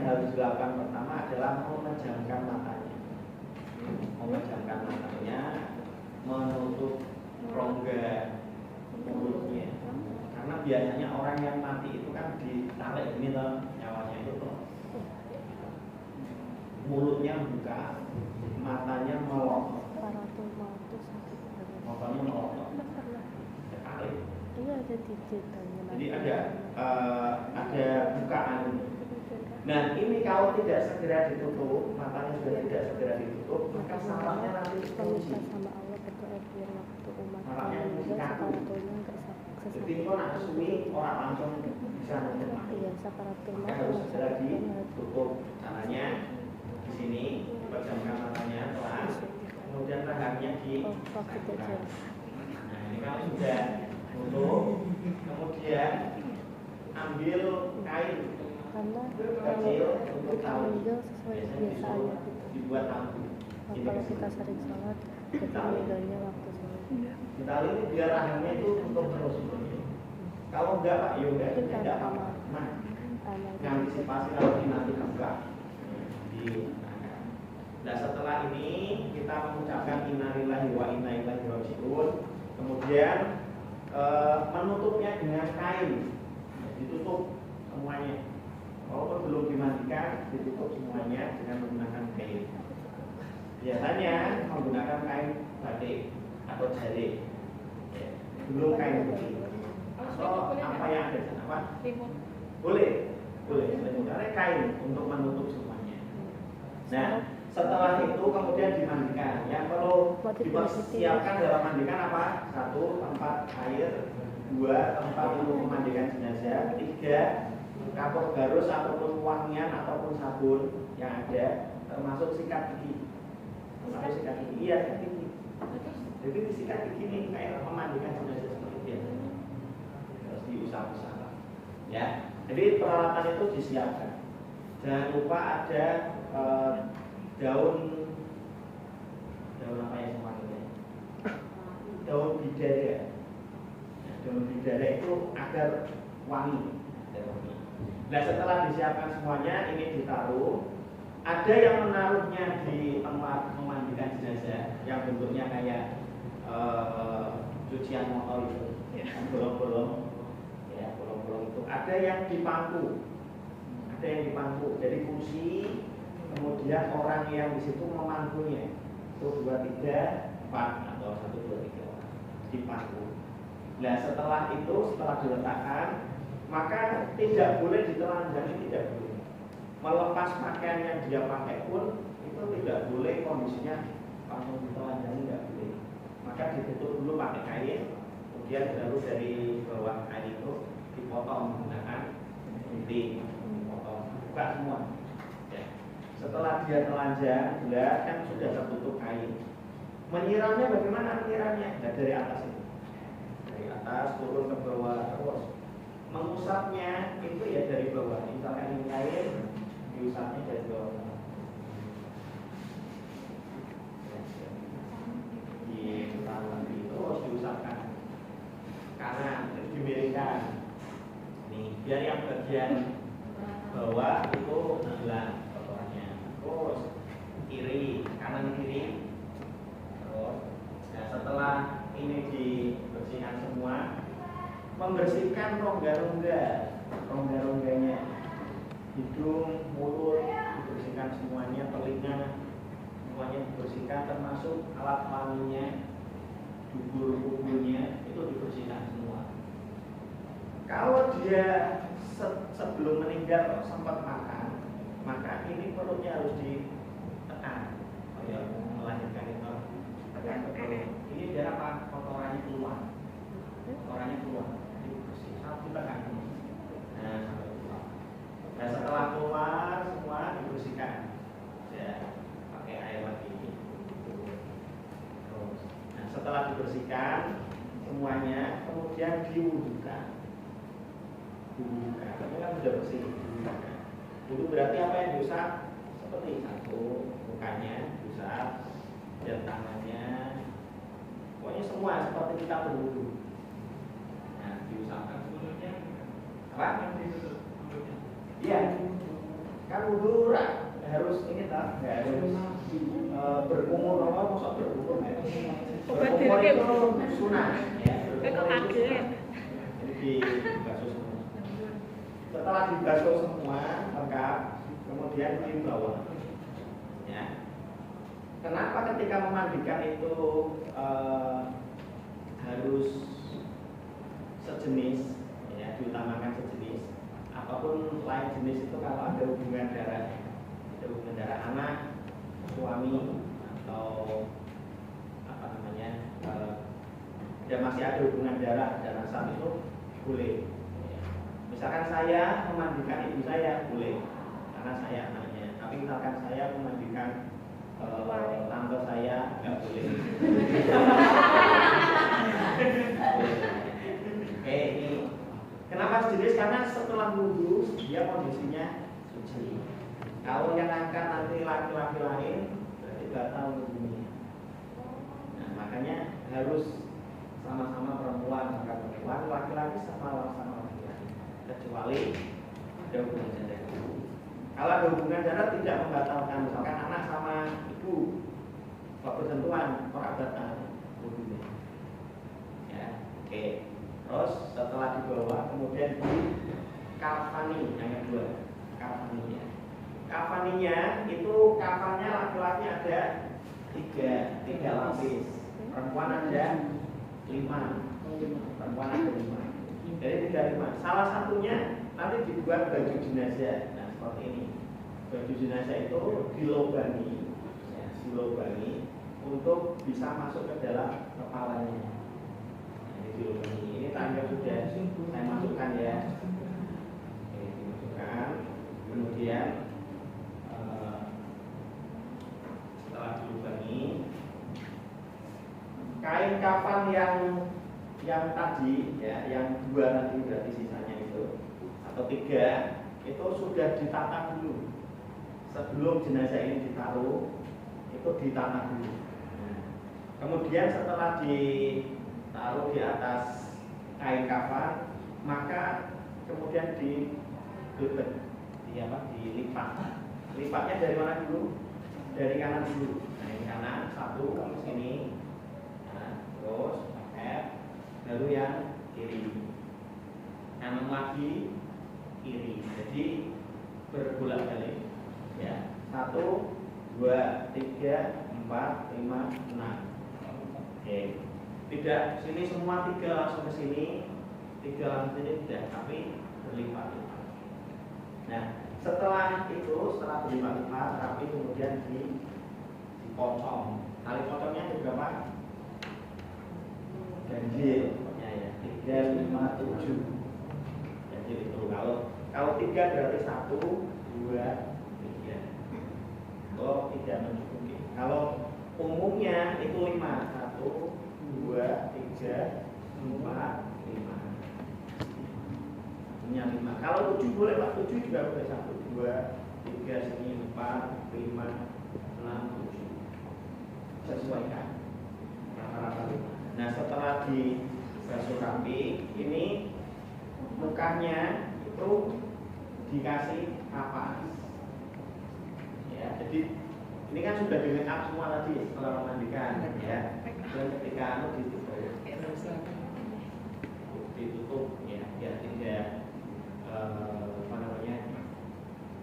harus dilakukan pertama adalah memejamkan matanya. Memejamkan matanya, menutup rongga mulutnya. Karena biasanya orang yang mati itu kan ditarik gini loh, nyawanya itu tuh. Mulutnya buka, matanya melotot. Matanya melotot. Ditarik. Iya ada digitalnya. Jadi ada bukaan. Nah ini kalau tidak segera ditutup, matanya sudah tidak segera ditutup, maka salahnya nanti dikunci. Sama Allah berdoa biar waktu umat Salahnya dikunci kaku. Jadi kalau nak suwi orang langsung bisa menerima. Iya, separatul Maka harus segera ditutup. Caranya di sini dipejamkan matanya pelan, kemudian lehernya di. Nah ini kalau sudah tutup, kemudian ambil kain kecil untuk tali, biasanya dibuat lampu. Kalau kita sering sholat, kita meninggalnya waktu sholat. Tali ini biar rahangnya itu tutup terus. Kalau enggak Pak, ya udah tidak apa-apa. Nah, antisipasi kalau ini nanti buka. Nah setelah ini kita mengucapkan innalillahi wa inna ilaihi raji'un. Kemudian menutupnya dengan kain, ditutup semuanya. Walaupun belum dimandikan, ditutup semuanya dengan menggunakan kain. Biasanya menggunakan kain batik atau jari, belum kain putih. Atau apa yang ada di sana, Pak? Boleh, sebenarnya kain untuk menutup semuanya. Nah, setelah itu kemudian dimandikan. Yang perlu dipersiapkan dalam mandikan apa? 1, tempat air. 2, tempat untuk memandikan jenazah. 3, kapur garus ataupun wangian ataupun sabun yang ada, termasuk sikat gigi. Termasuk sikat gigi, iya sikat gigi. Jadi disikat gigi ini kayak memandikan jenazah seperti biasa. Terus diusap-usap. Ya, jadi peralatan itu disiapkan. Jangan lupa ada daun apa ya semuanya? Daun bidara. Daun bidara itu agar wangi. Nah setelah disiapkan semuanya, ini ditaruh. Ada yang menaruhnya di tempat memandikan jenazah yang bentuknya kayak cucian motor itu, bolong-bolong, ya bolong-bolong itu. Ada yang dipangku, jadi kursi. Kemudian orang yang di situ memangkunya, itu 2, 3, 4 atau 1, 2, 3 orang dipangku. Nah setelah diletakkan, maka tidak boleh ditelanjangi, tidak boleh. Melepas pakaian yang dia pakai pun itu tidak boleh, kondisinya langsung ditelanjangi, tidak boleh. Maka ditutup dulu pakai kain, kemudian baru dari bawah kain itu dipotong menggunakan gunting, dipotong, buka semua. Ya. Setelah dia telanjang, kan sudah tertutup kain. Menyiramnya bagaimana menyiramnya? Nah, dari atas itu, dari atas turun ke bawah terus. Mengusapnya itu ya dari bawah. Misalkan ini kain, diusapnya dari bawah. Terus diusapkan kanan, terus dimiringkan. Nih, biar yang bagian bawah itu hilang kotorannya. Terus kiri, kanan kiri. Terus, nah setelah ini dibersihkan semua, membersihkan rongga-rongganya, hidung, mulut dibersihkan semuanya, telinga semuanya dibersihkan, termasuk alat kelaminnya, dubur kubunya itu dibersihkan semua. Kalau dia sebelum meninggal sempat makan, maka ini perutnya harus ditekan, melahirkan itu tekan ke perut. Ini biar apa? Kotorannya keluar. Dibersih, sampai ditekan. Nah, sampai keluar. Nah, setelah keluar semua dibersihkan. Ya, pakai air lagi. Terus, nah setelah dibersihkan semuanya, kemudian diwudukan. Tapi kan sudah bersih. Wudu berarti apa yang diusap? Seperti 1, mukanya diusap, dan tangannya, pokoknya semua seperti kita berwudu. Nah, diusapkan mulutnya. Apa? Iya. kan wudu harus ini tak, nggak harus berkumur, masa berkumur ya. Berkumur itu sunah ya. Berkumur itu sunah. Jadi dibasuh semua. Setelah dibasuh semua lengkap, kemudian dibawa. Ya. Kenapa ketika memandikan itu harus sejenis, ya, diutamakan sejenis. Apapun lain jenis itu kalau ada hubungan darah anak, suami atau apa namanya, dan masih ada hubungan darah dan nasab itu boleh. Misalkan saya memandikan ibu saya boleh, karena saya anaknya. Tapi misalkan saya memandikan tante saya nggak boleh. Oke, ini kenapa sejenis? Karena setelah wudhu dia kondisinya suci. Kalau yang akan nanti laki-laki lain berarti batal wudhunya. Nah, makanya harus sama-sama perempuan, laki-laki sama laki-laki. Kecuali ada hubungan darah. Kalau ada hubungan darah tidak membatalkan, misalkan anak sama ibu bersentuhan, orang batal wudhunya. Ya, oke. Terus setelah dibawa kemudian dikafani, yang kedua kafaninya. Kafaninya itu kafannya laki-laki ada tiga lapis, perempuan ada 5, perempuan ada 5. Jadi 35. Salah satunya nanti dibuat baju jenazah. Nah seperti ini. Baju jenazah itu dilobangi, ya, dilobangi untuk bisa masuk ke dalam kepalanya. Nah, dilobangi. Ini tanda sudah saya masukkan ya. Oke, dimasukkan. Kemudian setelah dilubangi, kain kafan yang tadi ya, yang 2 nanti berarti sisanya itu atau 3 itu sudah ditata dulu sebelum jenazah ini ditaruh, itu ditata dulu. Nah, kemudian setelah ditaruh di atas kain kafan, maka kemudian dilipat. Lipatnya dari mana dulu? Dari kanan dulu. Nah, ini kanan 1 ke sini. Nah, terus pakai, lalu yang kiri. Kanan lagi, kiri. Jadi berbolak-balik. Ya. 1, 2, 3, 4, 5, 6. Oke. Tidak sini semua 3 langsung ke sini, 3 langsung ke sini tidak, tapi berlipat-lipat. Nah, setelah berlipat-lipat, tapi kemudian dipotong. Tali potongnya ada berapa? Ganjil, pokoknya ya 3, 5, 7. Ganjil itu kalau 3 berarti 1, 2, 3. Kalau tidak mencukupi. Kalau umumnya itu 5, 1, 2, 3, 4, 5. Punya 5. Kalau 7 boleh Pak, 7 juga boleh 1, 2, 3, sini 4, 5, 6, 7. Sesuaikan rata-rata 5. Nah setelah dibasuh rapi, ini mukanya itu dikasih kapas. Ya, jadi ini kan sudah di make up semua tadi setelah memandikan, ya. Dan ketika ditutup, ya, biar tidak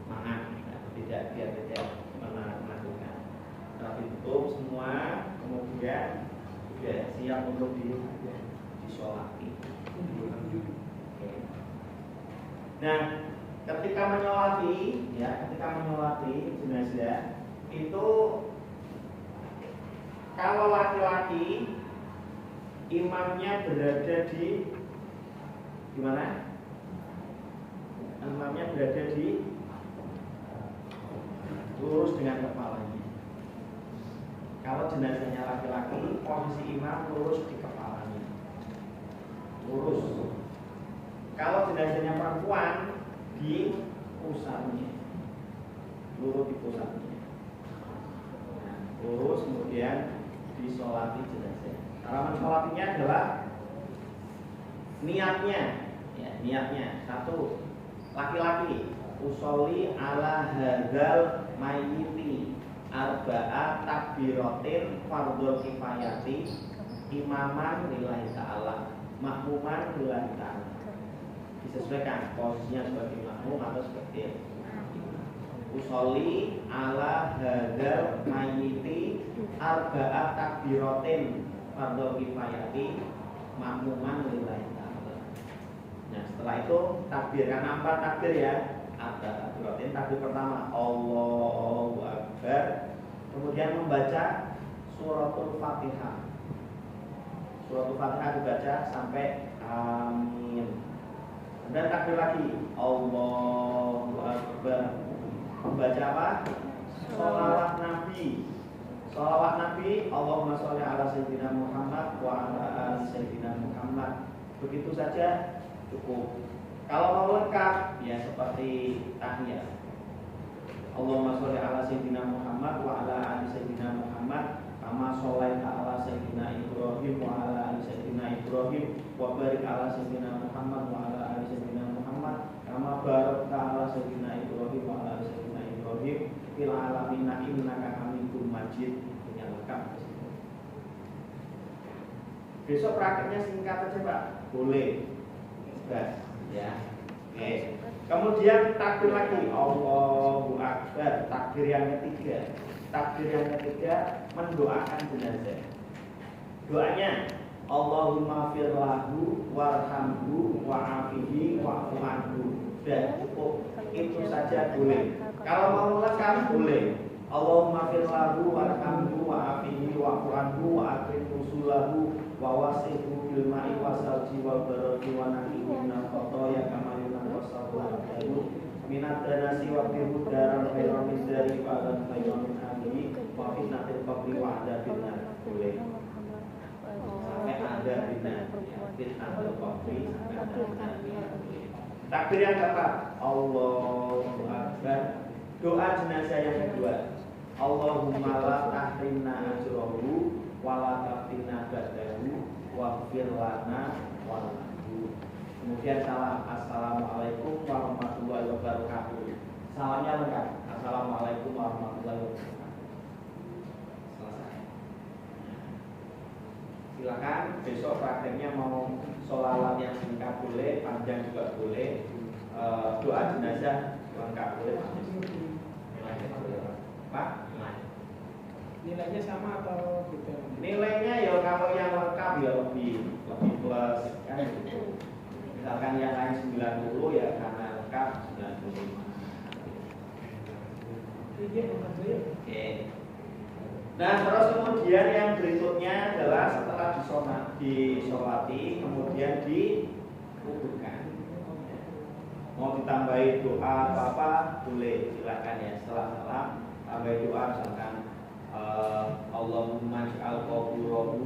mangan, biar tidak menakutkan. Setelah ditutup semua, kemudian sudah siap untuk disolati. Nah, ketika menyolati jenazah itu, kalau laki-laki imamnya berada di mana? Imamnya berada di lurus dengan kepalanya. Kalau jenazahnya laki-laki, posisi imam lurus di kepalanya. Lurus. Kalau jenazahnya perempuan, di pusatnya. Lurus di pusatnya. Nah, lurus kemudian disolati jenazah. Cara mensolatinya adalah niatnya. Ya, niatnya. 1, laki-laki Usolli ala hadzal mayyiti arba'a takbiratin fardhu kifayati imaman lillahi ta'ala makmuman lillahi ta'ala. Disesuaikan posisinya sebagai makmum atau sebagai usolli ala hadzal mayyiti arba'a takbiratin fardhu kifayati makmuman lillahi ta'ala. Nah, setelah itu takbir, karena 4 takbir ya. Ada takbiratin, takbir pertama Allahu Akbar, kemudian membaca suratul Fatihah. Suratul Fatihah dibaca sampai amin. Dan takbir lagi Allahu Akbar, membaca apa? Sholawat Nabi. Sholawat Nabi, Allahumma sholli ala sayyidina Muhammad wa ala ali sayyidina Muhammad. Begitu saja cukup. Kalau mau lengkap ya seperti tahiyat. Allahumma sholli ala sayyidina Muhammad wa ala ali sayyidina Muhammad kama sholaita ala sayyidina Ibrahim wa ala ali sayyidina Ibrahim wa barik ala sayyidina Muhammad wa ala ali sayyidina Muhammad kama barakta ala sayyidina Ibrahim wa ala ali sayyidina Ibrahim fil alamin innaka Hamidum Majid. Yang lengkap. Besok prakteknya singkat aja Pak. Boleh. Sudah. Ya, oke. Kemudian takbir lagi, Allahu Akbar. Takbir yang ketiga. Takbir yang ketiga mendoakan jenazah. Doanya, Allahumma firlahu warhamhu wa'afihi wa'fu anhu. Dan cukup itu saja boleh. Kalau mau lengkap boleh. Allahumma firlahu warhamhu wa'afihi wa'fu anhu wa'akrim nusulahu wa wasi'hu bil ma'i wasalji wal baraki wa nahihi minal khotoya kama yunaqqa wa tayyib minat danasi wa bihu daral khairan min dari fa'alan khairan min ahlihi wa fitnatil qabri wa adabil nar. Boleh sampai ada fitnatil qabri. Takbir yang keempat Allahu Akbar. Doa jenazah yang kedua Allahumma la tahrimna ajrahu wa la taftinna ba'dahu waghfir lana wa lahu. Kemudian salam, assalamualaikum warahmatullahi wabarakatuh. Salamnya lengkap, assalamualaikum warahmatullahi wabarakatuh. Selesai. Silakan besok prakteknya mau sholawat yang singkat boleh, panjang juga boleh, doa jenazah lengkap boleh. Pak, nilainya sama atau beda? Nilainya ya kalau yang lengkap ya lebih plus kan gitu. Misalkan yang lain 90 ya karena lengkap 95. Oke. Nah terus kemudian yang berikutnya adalah setelah disolati kemudian dikuburkan. Mau ditambahi doa apa boleh, silakan ya. Setelah salam tambah doa misalkan Allahumma ij'al qaburahu